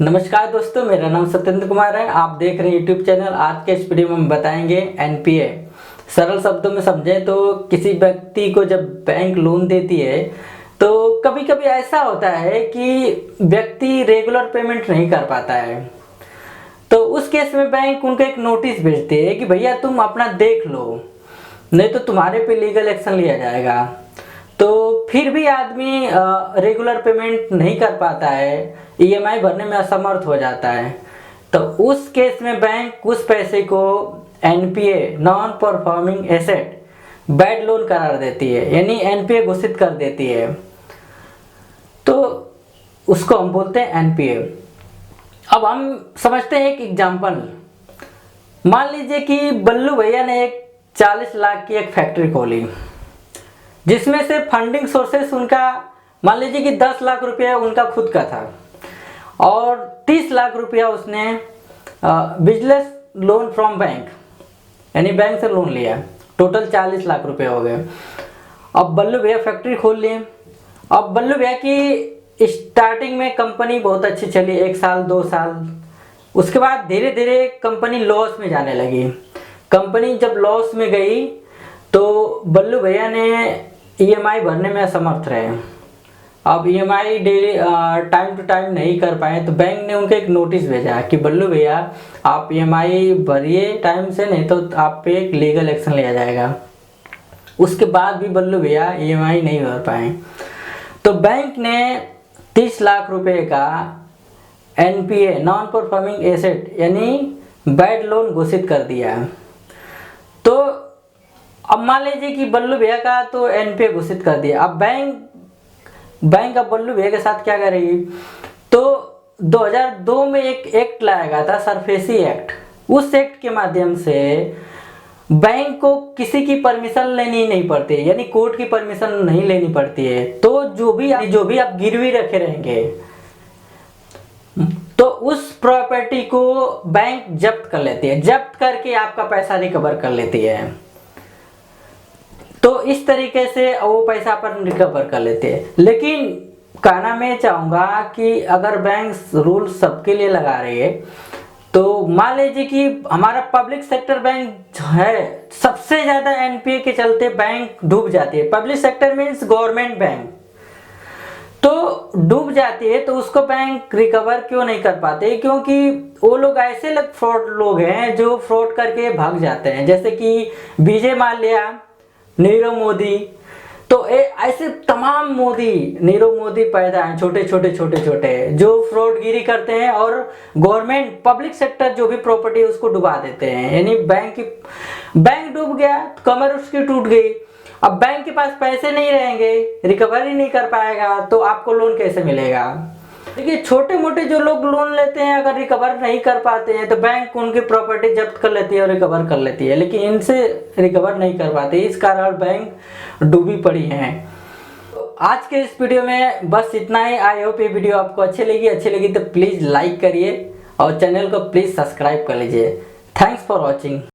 नमस्कार दोस्तों, मेरा नाम सत्येंद्र कुमार है। आप देख रहे हैं यूट्यूब चैनल। आज के इस वीडियो में हम बताएंगे एनपीए। सरल शब्दों में समझें तो किसी व्यक्ति को जब बैंक लोन देती है तो कभी कभी ऐसा होता है कि व्यक्ति रेगुलर पेमेंट नहीं कर पाता है। तो उस केस में बैंक उनको एक नोटिस भेजती है कि भैया तुम अपना देख लो, नहीं तो तुम्हारे पे लीगल एक्शन लिया जाएगा। तो फिर भी आदमी रेगुलर पेमेंट नहीं कर पाता है, ईएमआई भरने में असमर्थ हो जाता है। तो उस केस में बैंक उस पैसे को NPA, non performing asset, bad loan करार देती है, यानी एनपीए घोषित कर देती है। तो उसको हम बोलते हैं एनपीए। अब हम समझते हैं एक एग्जाम्पल। मान लीजिए कि बल्लू भैया ने एक 40 लाख की एक फैक्ट्री खोली, जिसमें से फंडिंग सोर्सेस उनका मान लीजिए कि 10 लाख रुपया उनका खुद का था और 30 लाख रुपया उसने बिजनेस लोन फ्रॉम बैंक, यानी बैंक से लोन लिया। टोटल 40 लाख रुपया हो गए। अब बल्लू भैया फैक्ट्री खोल लिए। अब बल्लू भैया की स्टार्टिंग में कंपनी बहुत अच्छी चली, 1 साल 2 साल। उसके बाद धीरे धीरे कंपनी लॉस में जाने लगी। कंपनी जब लॉस में गई तो बल्लू भैया ने ईएमआई भरने में असमर्थ रहे। अब EMI daily time to time नहीं कर पाए तो बैंक ने उनको एक नोटिस भेजा कि बल्लू भैया आप ईएमआई भरिए टाइम से, नहीं तो आप पे एक लीगल एक्शन लिया जाएगा। उसके बाद भी बल्लू भैया ईएमआई नहीं भर पाए तो बैंक ने 30 लाख रुपए का एनपीए, नॉन परफॉर्मिंग एसेट, यानी बैड लोन घोषित कर दिया। तो अब मान लीजिए कि बल्लू भैया का तो एनपीए घोषित कर दिया। अब बैंक अब बल्लू भैया के साथ क्या करेगी? तो 2002 में एक एक्ट लाया गया था, सरफेसी एक्ट। उस एक्ट के माध्यम से बैंक को किसी की परमिशन लेनी नहीं पड़ती, यानी कोर्ट की परमिशन नहीं लेनी पड़ती है। तो जो भी आप गिरवी रखे रहेंगे तो उस प्रॉपर्टी को बैंक जब्त कर लेती है, जब्त करके आपका पैसा रिकवर कर लेती है। तो इस तरीके से वो पैसा पर रिकवर कर लेते हैं। लेकिन कहना मैं चाहूँगा कि अगर बैंक रूल सबके लिए लगा रही है तो मान लीजिए कि हमारा पब्लिक सेक्टर बैंक है, सबसे ज़्यादा एनपीए के चलते बैंक डूब जाती है। Public sector means government bank, तो डूब जाती है तो उसको बैंक रिकवर क्यों नहीं कर पाते? क्योंकि वो लोग ऐसे फ्रॉड लोग हैं जो फ्रॉड करके भाग जाते हैं, जैसे कि विजय माल्या, नीरव मोदी। तो ऐसे तमाम नीरव मोदी पैदा हैं, छोटे छोटे जो फ्रॉडगिरी करते हैं और गवर्नमेंट पब्लिक सेक्टर जो भी प्रॉपर्टी है उसको डुबा देते हैं। यानी बैंक डूब गया, कमर उसकी टूट गई। अब बैंक के पास पैसे नहीं रहेंगे, रिकवरी नहीं कर पाएगा तो आपको लोन कैसे मिलेगा? देखिए, छोटे मोटे जो लोग लोन लेते हैं अगर रिकवर नहीं कर पाते हैं तो बैंक उनकी प्रॉपर्टी जब्त कर लेती है और रिकवर कर लेती है, लेकिन इनसे रिकवर नहीं कर पाते। इस कारण बैंक डूबी पड़ी हैं। तो आज के इस वीडियो में बस इतना ही। आई होप ये वीडियो आपको अच्छी लगी तो प्लीज़ लाइक करिए और चैनल को प्लीज़ सब्सक्राइब कर लीजिए। Thanks for watching.